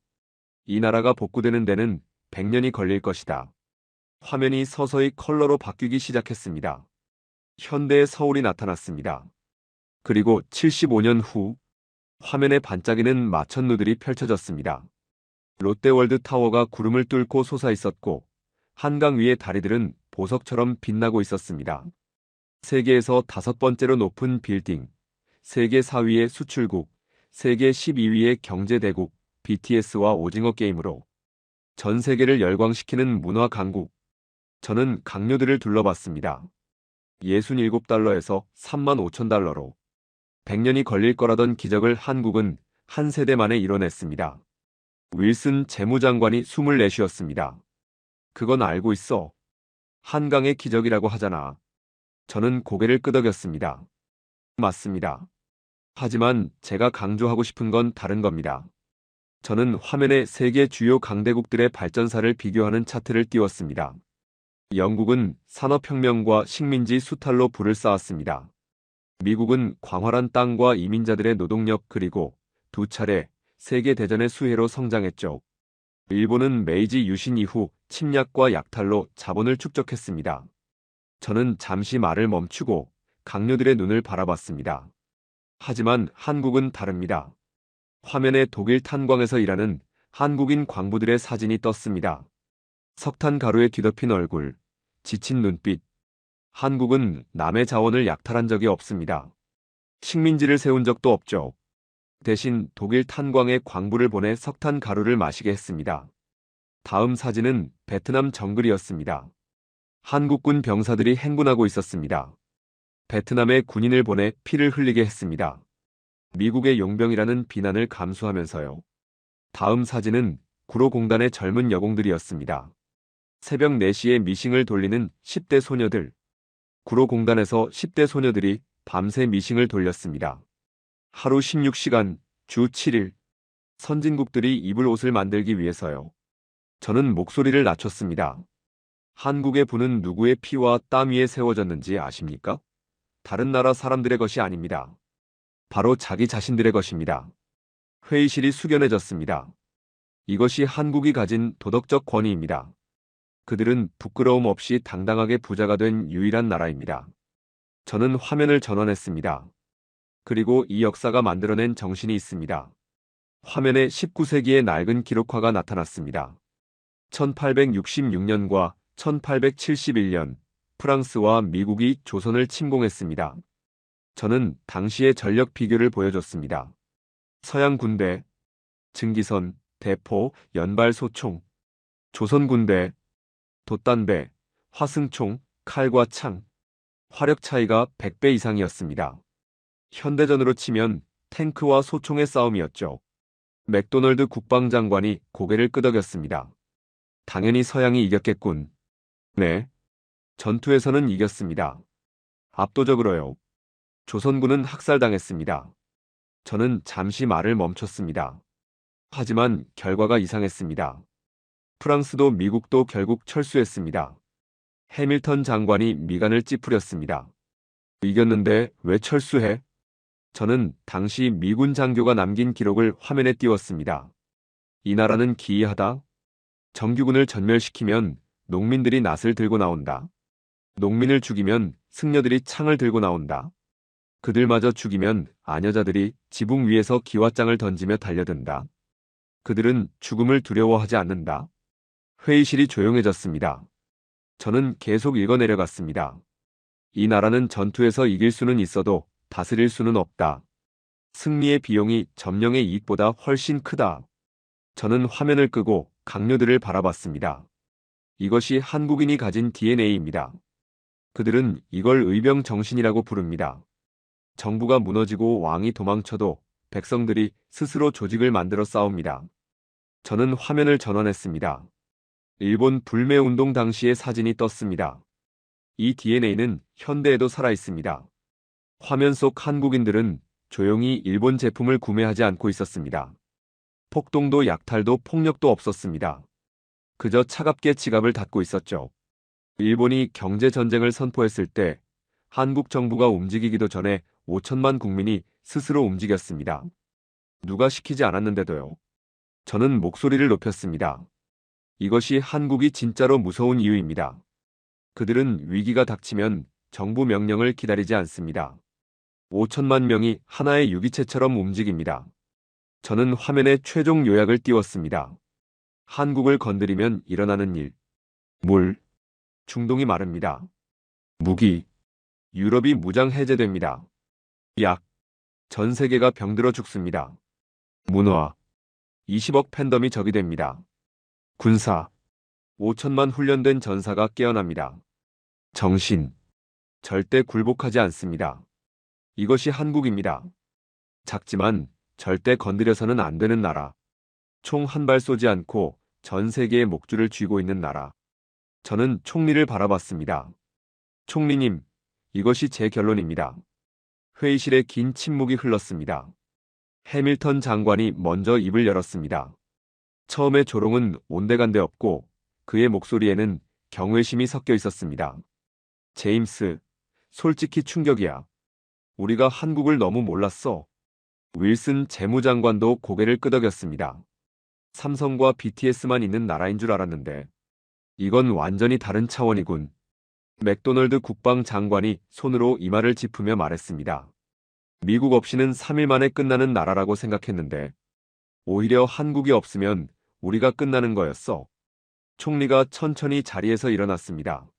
이 나라가 복구되는 데는 100년이 걸릴 것이다. 화면이 서서히 컬러로 바뀌기 시작했습니다. 현대의 서울이 나타났습니다. 그리고 75년 후 화면에 반짝이는 마천루들이 펼쳐졌습니다. 롯데월드 타워가 구름을 뚫고 솟아있었고 한강 위의 다리들은 보석처럼 빛나고 있었습니다. 세계에서 5번째로 높은 빌딩, 세계 4위의 수출국, 세계 12위의 경제대국, BTS와 오징어 게임으로 전 세계를 열광시키는 문화 강국. 저는 강요들을 둘러봤습니다. 67달러에서 35,000달러로 100년이 걸릴 거라던 기적을 한국은 한 세대 만에 이뤄냈습니다. 윌슨 재무장관이 숨을 내쉬었습니다. 그건 알고 있어. 한강의 기적이라고 하잖아. 저는 고개를 끄덕였습니다. 맞습니다. 하지만 제가 강조하고 싶은 건 다른 겁니다. 저는 화면에 세계 주요 강대국들의 발전사를 비교하는 차트를 띄웠습니다. 영국은 산업혁명과 식민지 수탈로 불을 쌓았습니다. 미국은 광활한 땅과 이민자들의 노동력 그리고 두 차례 세계대전의 수혜로 성장했죠. 일본은 메이지 유신 이후 침략과 약탈로 자본을 축적했습니다. 저는 잠시 말을 멈추고 강요들의 눈을 바라봤습니다. 하지만 한국은 다릅니다. 화면에 독일 탄광에서 일하는 한국인 광부들의 사진이 떴습니다. 석탄 가루에 뒤덮인 얼굴, 지친 눈빛. 한국은 남의 자원을 약탈한 적이 없습니다. 식민지를 세운 적도 없죠. 대신 독일 탄광에 광부를 보내 석탄 가루를 마시게 했습니다. 다음 사진은 베트남 정글이었습니다. 한국군 병사들이 행군하고 있었습니다. 베트남에 군인을 보내 피를 흘리게 했습니다. 미국의 용병이라는 비난을 감수하면서요. 다음 사진은 구로공단의 젊은 여공들이었습니다. 새벽 4시에 미싱을 돌리는 10대 소녀들. 구로공단에서 10대 소녀들이 밤새 미싱을 돌렸습니다. 하루 16시간, 주 7일. 선진국들이 입을 옷을 만들기 위해서요. 저는 목소리를 낮췄습니다. 한국의 부는 누구의 피와 땀 위에 세워졌는지 아십니까? 다른 나라 사람들의 것이 아닙니다. 바로 자기 자신들의 것입니다. 회의실이 숙연해졌습니다. 이것이 한국이 가진 도덕적 권위입니다. 그들은 부끄러움 없이 당당하게 부자가 된 유일한 나라입니다. 저는 화면을 전원했습니다. 그리고 이 역사가 만들어낸 정신이 있습니다. 화면에 19세기의 낡은 기록화가 나타났습니다. 1866년과 1871년 프랑스와 미국이 조선을 침공했습니다. 저는 당시의 전력 비교를 보여줬습니다. 서양 군대, 증기선, 대포, 연발 소총, 조선 군대, 돛단배, 화승총, 칼과 창, 화력 차이가 100배 이상이었습니다. 현대전으로 치면 탱크와 소총의 싸움이었죠. 맥도널드 국방장관이 고개를 끄덕였습니다. 당연히 서양이 이겼겠군. 네. 전투에서는 이겼습니다. 압도적으로요. 조선군은 학살당했습니다. 저는 잠시 말을 멈췄습니다. 하지만 결과가 이상했습니다. 프랑스도 미국도 결국 철수했습니다. 해밀턴 장관이 미간을 찌푸렸습니다. 이겼는데 왜 철수해? 저는 당시 미군 장교가 남긴 기록을 화면에 띄웠습니다. 이 나라는 기이하다. 정규군을 전멸시키면 농민들이 낫을 들고 나온다. 농민을 죽이면 승려들이 창을 들고 나온다. 그들마저 죽이면 아녀자들이 지붕 위에서 기와장을 던지며 달려든다. 그들은 죽음을 두려워하지 않는다. 회의실이 조용해졌습니다. 저는 계속 읽어내려갔습니다. 이 나라는 전투에서 이길 수는 있어도 다스릴 수는 없다. 승리의 비용이 점령의 이익보다 훨씬 크다. 저는 화면을 끄고 강요들을 바라봤습니다. 이것이 한국인이 가진 DNA입니다. 그들은 이걸 의병 정신이라고 부릅니다. 정부가 무너지고 왕이 도망쳐도 백성들이 스스로 조직을 만들어 싸웁니다. 저는 화면을 전환했습니다. 일본 불매운동 당시의 사진이 떴습니다. 이 DNA는 현대에도 살아있습니다. 화면 속 한국인들은 조용히 일본 제품을 구매하지 않고 있었습니다. 폭동도 약탈도 폭력도 없었습니다. 그저 차갑게 지갑을 닫고 있었죠. 일본이 경제전쟁을 선포했을 때 한국 정부가 움직이기도 전에 5천만 국민이 스스로 움직였습니다. 누가 시키지 않았는데도요. 저는 목소리를 높였습니다. 이것이 한국이 진짜로 무서운 이유입니다. 그들은 위기가 닥치면 정부 명령을 기다리지 않습니다. 5천만 명이 하나의 유기체처럼 움직입니다. 저는 화면에 최종 요약을 띄웠습니다. 한국을 건드리면 일어나는 일. 물. 중동이 마릅니다. 무기. 유럽이 무장 해제됩니다. 약. 전 세계가 병들어 죽습니다. 문화. 20억 팬덤이 적이 됩니다. 군사. 5천만 훈련된 전사가 깨어납니다. 정신. 절대 굴복하지 않습니다. 이것이 한국입니다. 작지만 절대 건드려서는 안 되는 나라. 총 한 발 쏘지 않고 전 세계의 목줄을 쥐고 있는 나라. 저는 총리를 바라봤습니다. 총리님, 이것이 제 결론입니다. 회의실에 긴 침묵이 흘렀습니다. 해밀턴 장관이 먼저 입을 열었습니다. 처음에 조롱은 온데간데 없고 그의 목소리에는 경외심이 섞여 있었습니다. 제임스, 솔직히 충격이야. 우리가 한국을 너무 몰랐어. 윌슨 재무장관도 고개를 끄덕였습니다. 삼성과 BTS만 있는 나라인 줄 알았는데 이건 완전히 다른 차원이군. 맥도널드 국방장관이 손으로 이마를 짚으며 말했습니다. 미국 없이는 3일 만에 끝나는 나라라고 생각했는데 오히려 한국이 없으면 우리가 끝나는 거였어. 총리가 천천히 자리에서 일어났습니다.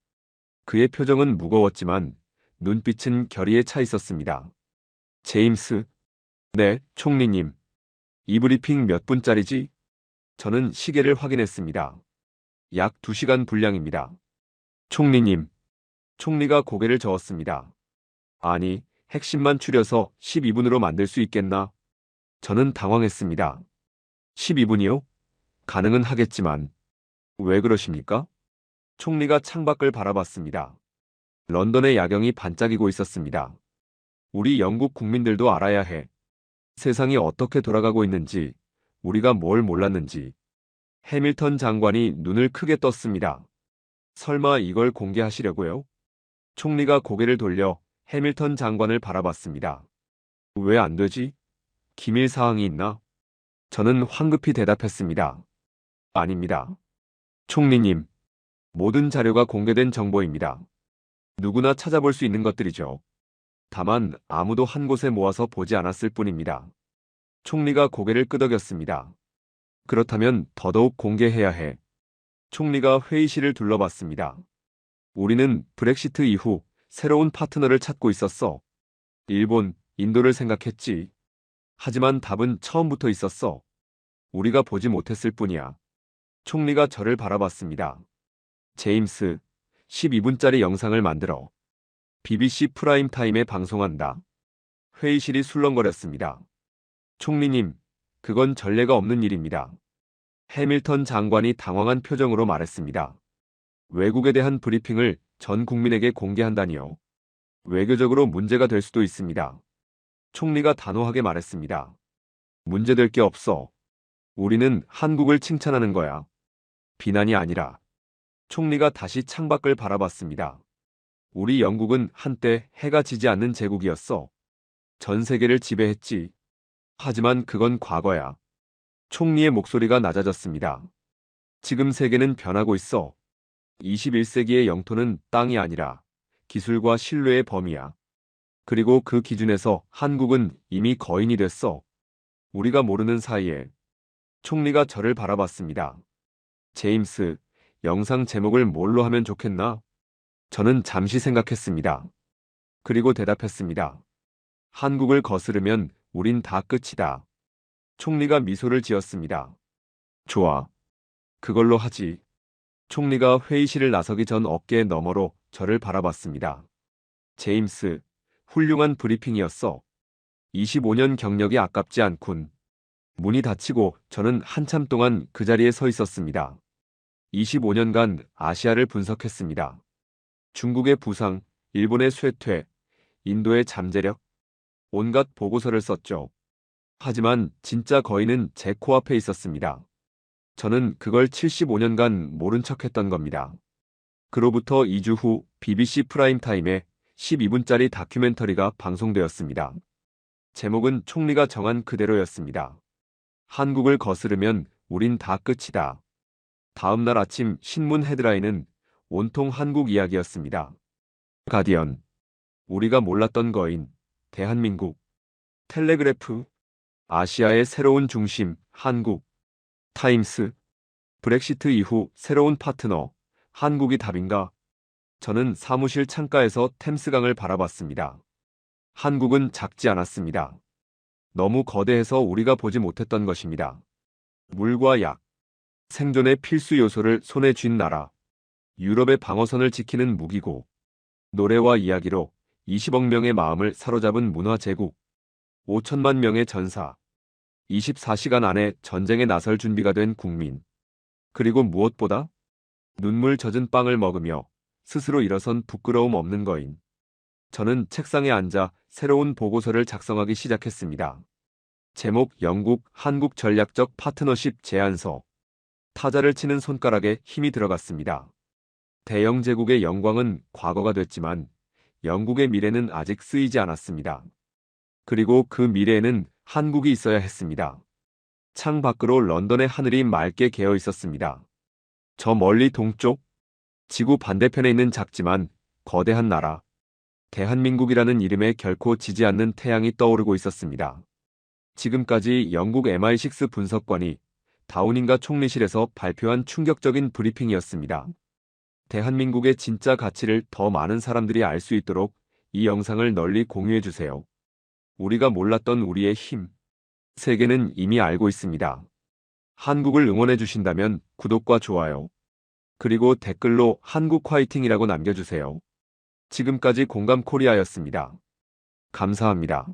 그의 표정은 무거웠지만 눈빛은 결의에 차 있었습니다. 제임스. 네, 총리님. 이 브리핑 몇 분짜리지? 저는 시계를 확인했습니다. 약 2시간 분량입니다. 총리님. 총리가 고개를 저었습니다. 아니, 핵심만 추려서 12분으로 만들 수 있겠나? 저는 당황했습니다. 12분이요? 가능은 하겠지만. 왜 그러십니까? 총리가 창밖을 바라봤습니다. 런던의 야경이 반짝이고 있었습니다. 우리 영국 국민들도 알아야 해. 세상이 어떻게 돌아가고 있는지, 우리가 뭘 몰랐는지. 해밀턴 장관이 눈을 크게 떴습니다. 설마 이걸 공개하시려고요? 총리가 고개를 돌려 해밀턴 장관을 바라봤습니다. 왜 안 되지? 기밀 사항이 있나? 저는 황급히 대답했습니다. 아닙니다. 총리님, 모든 자료가 공개된 정보입니다. 누구나 찾아볼 수 있는 것들이죠. 다만 아무도 한 곳에 모아서 보지 않았을 뿐입니다. 총리가 고개를 끄덕였습니다. 그렇다면 더더욱 공개해야 해. 총리가 회의실을 둘러봤습니다. 우리는 브렉시트 이후 새로운 파트너를 찾고 있었어. 일본, 인도를 생각했지. 하지만 답은 처음부터 있었어. 우리가 보지 못했을 뿐이야. 총리가 저를 바라봤습니다. 제임스, 12분짜리 영상을 만들어 BBC 프라임 타임에 방송한다. 회의실이 술렁거렸습니다. 총리님, 그건 전례가 없는 일입니다. 해밀턴 장관이 당황한 표정으로 말했습니다. 외국에 대한 브리핑을 전 국민에게 공개한다니요. 외교적으로 문제가 될 수도 있습니다. 총리가 단호하게 말했습니다. 문제될 게 없어. 우리는 한국을 칭찬하는 거야. 비난이 아니라. 총리가 다시 창밖을 바라봤습니다. 우리 영국은 한때 해가 지지 않는 제국이었어. 전 세계를 지배했지. 하지만 그건 과거야. 총리의 목소리가 낮아졌습니다. 지금 세계는 변하고 있어. 21세기의 영토는 땅이 아니라 기술과 신뢰의 범위야. 그리고 그 기준에서 한국은 이미 거인이 됐어. 우리가 모르는 사이에. 총리가 저를 바라봤습니다. 제임스, 영상 제목을 뭘로 하면 좋겠나? 저는 잠시 생각했습니다. 그리고 대답했습니다. 한국을 거스르면 우린 다 끝이다. 총리가 미소를 지었습니다. 좋아. 그걸로 하지. 총리가 회의실을 나서기 전 어깨 너머로 저를 바라봤습니다. 제임스, 훌륭한 브리핑이었어. 25년 경력이 아깝지 않군. 문이 닫히고 저는 한참 동안 그 자리에 서 있었습니다. 25년간 아시아를 분석했습니다. 중국의 부상, 일본의 쇠퇴, 인도의 잠재력, 온갖 보고서를 썼죠. 하지만 진짜 거인은 제 코앞에 있었습니다. 저는 그걸 75년간 모른 척했던 겁니다. 그로부터 2주 후 BBC 프라임 타임에 12분짜리 다큐멘터리가 방송되었습니다. 제목은 총리가 정한 그대로였습니다. 한국을 거스르면 우린 다 끝이다. 다음 날 아침 신문 헤드라인은 온통 한국 이야기였습니다. 가디언, 우리가 몰랐던 거인, 대한민국, 텔레그래프, 아시아의 새로운 중심, 한국, 타임스, 브렉시트 이후 새로운 파트너, 한국이 답인가? 저는 사무실 창가에서 템스강을 바라봤습니다. 한국은 작지 않았습니다. 너무 거대해서 우리가 보지 못했던 것입니다. 물과 약, 생존의 필수 요소를 손에 쥔 나라, 유럽의 방어선을 지키는 무기고, 노래와 이야기로 20억 명의 마음을 사로잡은 문화 제국, 5천만 명의 전사, 24시간 안에 전쟁에 나설 준비가 된 국민, 그리고 무엇보다 눈물 젖은 빵을 먹으며 스스로 일어선 부끄러움 없는 거인. 저는 책상에 앉아 새로운 보고서를 작성하기 시작했습니다. 제목 영국 한국 전략적 파트너십 제안서. 타자를 치는 손가락에 힘이 들어갔습니다. 대영 제국의 영광은 과거가 됐지만 영국의 미래는 아직 쓰이지 않았습니다. 그리고 그 미래에는 한국이 있어야 했습니다. 창 밖으로 런던의 하늘이 맑게 개어 있었습니다. 저 멀리 동쪽, 지구 반대편에 있는 작지만 거대한 나라, 대한민국이라는 이름에 결코 지지 않는 태양이 떠오르고 있었습니다. 지금까지 영국 MI6 분석관이 다우닝가 총리실에서 발표한 충격적인 브리핑이었습니다. 대한민국의 진짜 가치를 더 많은 사람들이 알 수 있도록 이 영상을 널리 공유해주세요. 우리가 몰랐던 우리의 힘. 세계는 이미 알고 있습니다. 한국을 응원해주신다면 구독과 좋아요. 그리고 댓글로 한국 화이팅이라고 남겨주세요. 지금까지 공감 코리아였습니다. 감사합니다.